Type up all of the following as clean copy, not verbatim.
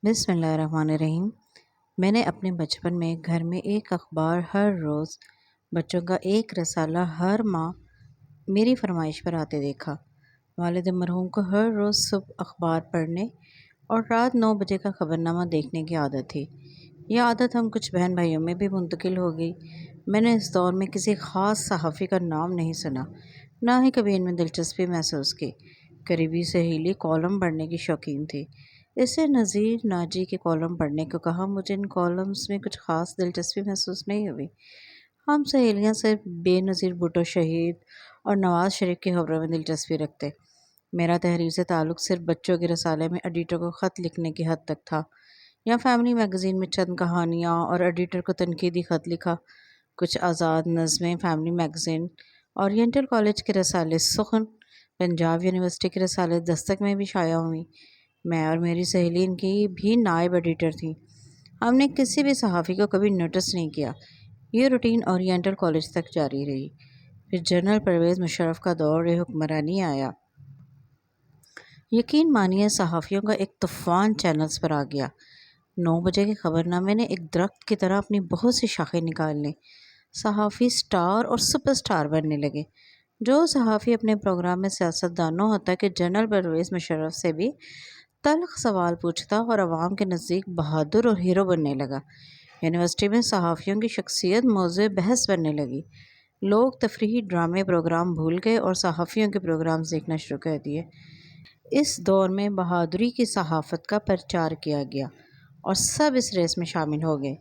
बिस्मिल्लाहिर्रहमानिर्रहीम। मैंने अपने बचपन में घर में एक अखबार हर रोज़, बच्चों का एक रसाला हर माह मेरी फरमाइश पर आते देखा। वालिद मरहूम को हर रोज़ सुबह अखबार पढ़ने और रात 9 बजे का खबरनामा देखने की आदत थी। यह आदत हम कुछ बहन भाइयों में भी मुंतकिल हो गई। मैंने इस दौर में किसी ख़ास सहाफ़ी का नाम नहीं सुना, ना ही कभी इनमें दिलचस्पी महसूस की। करीबी सहेली कॉलम पढ़ने की शौकीन थी। इससे नज़ीर नाजी के कॉलम पढ़ने को कहा। मुझे इन कॉलम्स में कुछ ख़ास दिलचस्पी महसूस नहीं हुई। हम सहेलियां सिर्फ बेनज़ीर भुट्टो शहीद और नवाज़ शरीफ की खबरों में दिलचस्पी रखते। मेरा तहरीर से ताल्लुक़ सिर्फ बच्चों के रसाले में एडिटर को ख़त लिखने की हद तक था, या फैमिली मैगज़ीन में चंद कहानियाँ और एडिटर को तनकीदी ख़त लिखा। कुछ आज़ाद नज़में फैमिली मैगज़ीन, ओरिएंटल कॉलेज के रसाले सुख़न, पंजाब यूनिवर्सिटी के रसाले दस्तक में भी शाया हुई। मैं और मेरी सहेली इनकी भी नायब एडिटर थी। हमने किसी भी सहाफ़ी को कभी नोटिस नहीं किया। ये रूटीन ओरिएंटल कॉलेज तक जारी रही। फिर जनरल परवेज़ मुशर्रफ का दौर हुक्मरानी आया। यकीन मानिए, सहाफ़ियों का एक तूफ़ान चैनल्स पर आ गया। 9 बजे के खबरनामे ने एक दरख्त की तरह अपनी बहुत सी शाखें निकाल ली। सहाफ़ी स्टार और सुपर स्टार बनने लगे। जो सहाफ़ी अपने प्रोग्राम में सियासतदानों होता कि जनरल परवेज़ मुशर्रफ से भी तल्ख़ सवाल पूछता और आवाम के नज़दीक बहादुर और हीरो बनने लगा। यूनिवर्सिटी में सहाफ़ियों की शख्सियत मौज़ूए बहस बनने लगी। लोग तफरीही ड्रामे प्रोग्राम भूल गए और सहाफ़ियों के प्रोग्राम्स देखना शुरू कर दिए। इस दौर में बहादुरी की सहाफ़त का प्रचार किया गया और सब इस रेस में शामिल हो गए।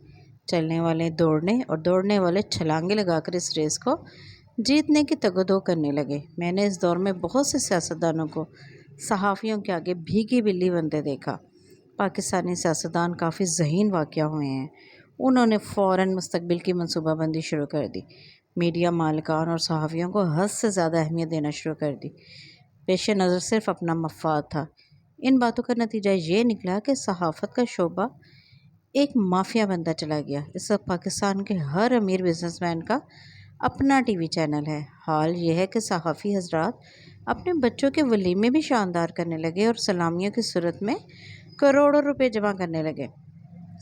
चलने वाले दौड़ने और दौड़ने वाले छलांगे लगाकर इस रेस को जीतने की तगदो करने लगे। मैंने इस दौर में बहुत से सियासतदानों को सहाफ़ियों के आगे भीगी बिल्ली बनते देखा। पाकिस्तानी सियासतदान काफ़ी ज़हीन वाक़या हुए हैं। उन्होंने फ़ौरन मुस्तकबिल की मनसूबाबंदी शुरू कर दी। मीडिया मालिकान और सहाफ़ियों को हद से ज़्यादा अहमियत देना शुरू कर दी। पेश नज़र सिर्फ अपना मफाद था। इन बातों का नतीजा ये निकला कि सहाफ़त का शोबा एक माफिया बनता चला गया। इस वक्त पाकिस्तान के हर अमीर बिजनेसमैन का अपना टीवी चैनल है। हाल ये है कि सहाफ़ी हजरात अपने बच्चों के वलीमे भी शानदार करने लगे और सलामियों की सूरत में करोड़ों रुपए जमा करने लगे।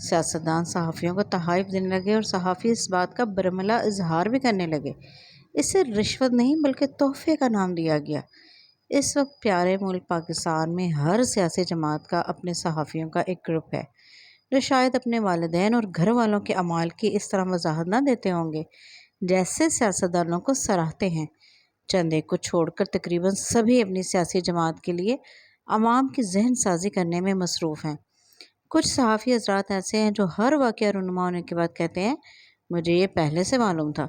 सियासतदान सहाफ़ियों को तोहफ़े देने लगे और सहाफ़ी इस बात का बरमला इजहार भी करने लगे। इसे रिश्वत नहीं बल्कि तोहफ़े का नाम दिया गया। इस वक्त प्यारे मुल्क पाकिस्तान में हर सियासी जमात का अपने सहाफ़ियों का एक ग्रुप है, जो शायद अपने वालिदैन और घर वालों के अमाल की इस तरह वजाहत ना देते होंगे जैसे सियासतदानों को सराहते हैं। चंद एक को छोड़कर तकरीबन सभी अपनी सियासी जमात के लिए अवाम की जहन साजी करने में मसरूफ़ हैं। कुछ सहाफ़ी हज़रात ऐसे हैं जो हर वाक़या रुनुमा होने के बाद कहते हैं, मुझे ये पहले से मालूम था।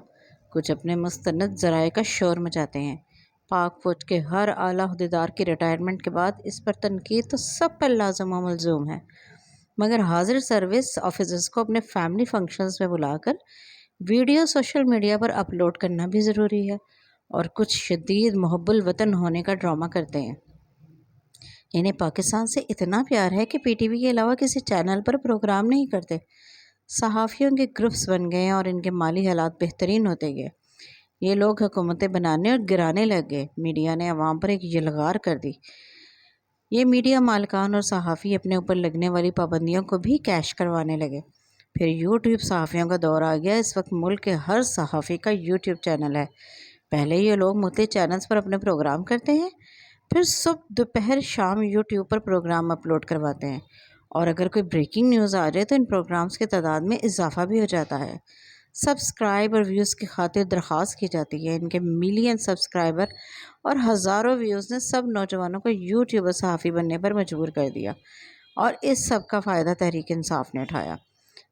कुछ अपने मुस्तनद ज़राए का शोर मचाते हैं। पाक फ़ौज के हर आला अहदेदार की रिटायरमेंट के बाद इस पर तनकीद तो सब पर लाज़िम व मलज़ूम है, मगर हाजिर सर्विस ऑफिसर्स को अपने फैमिली फंक्शंस में बुलाकर वीडियो सोशल मीडिया पर अपलोड करना भी ज़रूरी है। और कुछ शदीद मुहब्बुल वतन होने का ड्रामा करते हैं। इन्हें पाकिस्तान से इतना प्यार है कि पीटीवी के अलावा किसी चैनल पर प्रोग्राम नहीं करते। सहाफ़ियों के ग्रुप्स बन गए और इनके माली हालात बेहतरीन होते गए। ये लोग हुकूमतें बनाने और गिराने लग गए। मीडिया ने अवाम पर एक यलगार कर दी। ये मीडिया मालिकान और सहाफ़ी अपने ऊपर लगने वाली पाबंदियों को भी कैश करवाने लगे। फिर यूट्यूब सहाफ़ियों का दौर आ गया। इस वक्त मुल्क के हर सहाफ़ी का यूट्यूब चैनल है। पहले ये लोग मुख्तलिफ चैनल्स पर अपने प्रोग्राम करते हैं, फिर सुबह दोपहर शाम यूट्यूब पर प्रोग्राम अपलोड करवाते हैं। और अगर कोई ब्रेकिंग न्यूज़ आ जाए तो इन प्रोग्राम्स की तादाद में इजाफा भी हो जाता है। सब्सक्राइब और व्यूज़ की खातिर दरख्वास्त की जाती है। इनके मिलियन सब्सक्राइबर और हज़ारों व्यूज़ ने सब नौजवानों को यूट्यूबर सहाफ़ी बनने पर मजबूर कर दिया और इस सब का फ़ायदा तहरीक इंसाफ ने उठाया।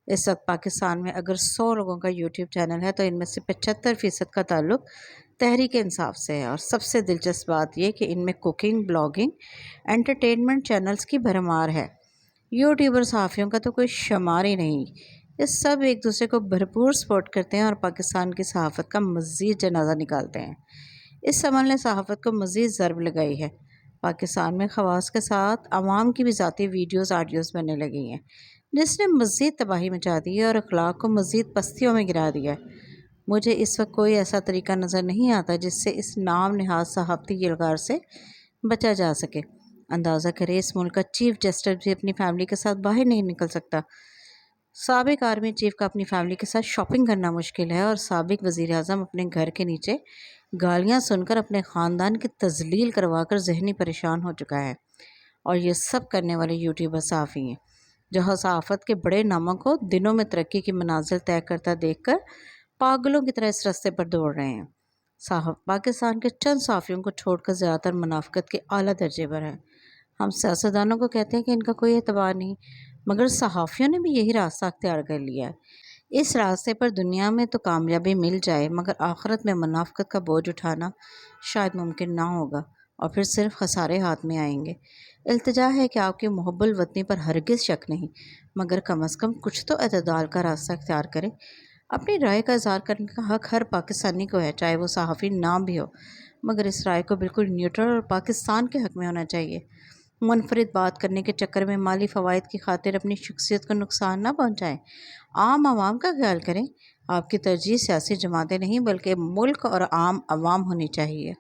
इस वक्त पाकिस्तान में अगर 100 लोगों का यूट्यूब चैनल है तो इनमें से 75% का ताल्लुक़ तहरीक इंसाफ से है। और सबसे दिलचस्प बात यह कि इनमें कुकिंग, ब्लॉगिंग, एंटरटेनमेंट चैनल्स की भरमार है। यूट्यूबर सहाफ़ियों का तो कोई शुमार ही नहीं। ये सब एक दूसरे को भरपूर सपोर्ट करते हैं और पाकिस्तान की सहाफ़त का मज़ीद जनाजा निकालते हैं। इस अमल ने सहाफ़त को मज़ीद ज़रब लगाई है। पाकिस्तान में खवास के साथ आवाम की भी ज़ाती वीडियोज़ आडियोज़ बनने लगी हैं, जिसने मज़ीद तबाही मचा दी है और अखलाक को मज़ीद पस्तियों में गिरा दिया है। मुझे इस वक्त कोई ऐसा तरीका नज़र नहीं आता जिससे इस नाम नहाज सहाफ़ती यलगार से बचा जा सके। اندازہ کرے اس ملک کا چیف جسٹس بھی اپنی فیملی کے ساتھ باہر نہیں نکل سکتا۔ سابق آرمی چیف کا اپنی فیملی کے ساتھ شاپنگ کرنا مشکل ہے، اور سابق وزیر اعظم اپنے گھر کے نیچے گالیاں سن کر اپنے خاندان کی تذلیل کروا کر ذہنی پریشان ہو چکا ہے۔ اور یہ سب کرنے والے یوٹیوبر صحافی ہیں، جو صحافت کے بڑے ناموں کو دنوں میں ترقی کی منازل طے کرتا دیکھ کر پاگلوں کی طرح اس راستے پر دوڑ رہے ہیں۔ پاکستان کے چند صحافیوں کو چھوڑ کر زیادہ تر منافقت کے اعلیٰ درجے پر ہیں۔ ہم سیاستدانوں کو کہتے ہیں کہ ان کا کوئی اعتبار نہیں، مگر صحافیوں نے بھی یہی راستہ اختیار کر لیا ہے۔ اس راستے پر دنیا میں تو کامیابی مل جائے، مگر آخرت میں منافقت کا بوجھ اٹھانا شاید ممکن نہ ہوگا، اور پھر صرف خسارے ہاتھ میں آئیں گے۔ التجا ہے کہ آپ کے محب الوطنی پر ہرگز شک نہیں، مگر کم از کم کچھ تو اعتدال کا راستہ اختیار کریں۔ اپنی رائے کا اظہار کرنے کا حق ہر پاکستانی کو ہے، چاہے وہ صحافی نہ بھی ہو، مگر اس رائے کو بالکل نیوٹرل اور پاکستان کے حق میں ہونا چاہیے۔ منفرد بات کرنے کے چکر میں مالی فوائد کی خاطر اپنی شخصیت کو نقصان نہ پہنچائیں۔ عام عوام کا خیال کریں۔ آپ کی ترجیح سیاسی جماعتیں نہیں بلکہ ملک اور عام عوام ہونی چاہیے۔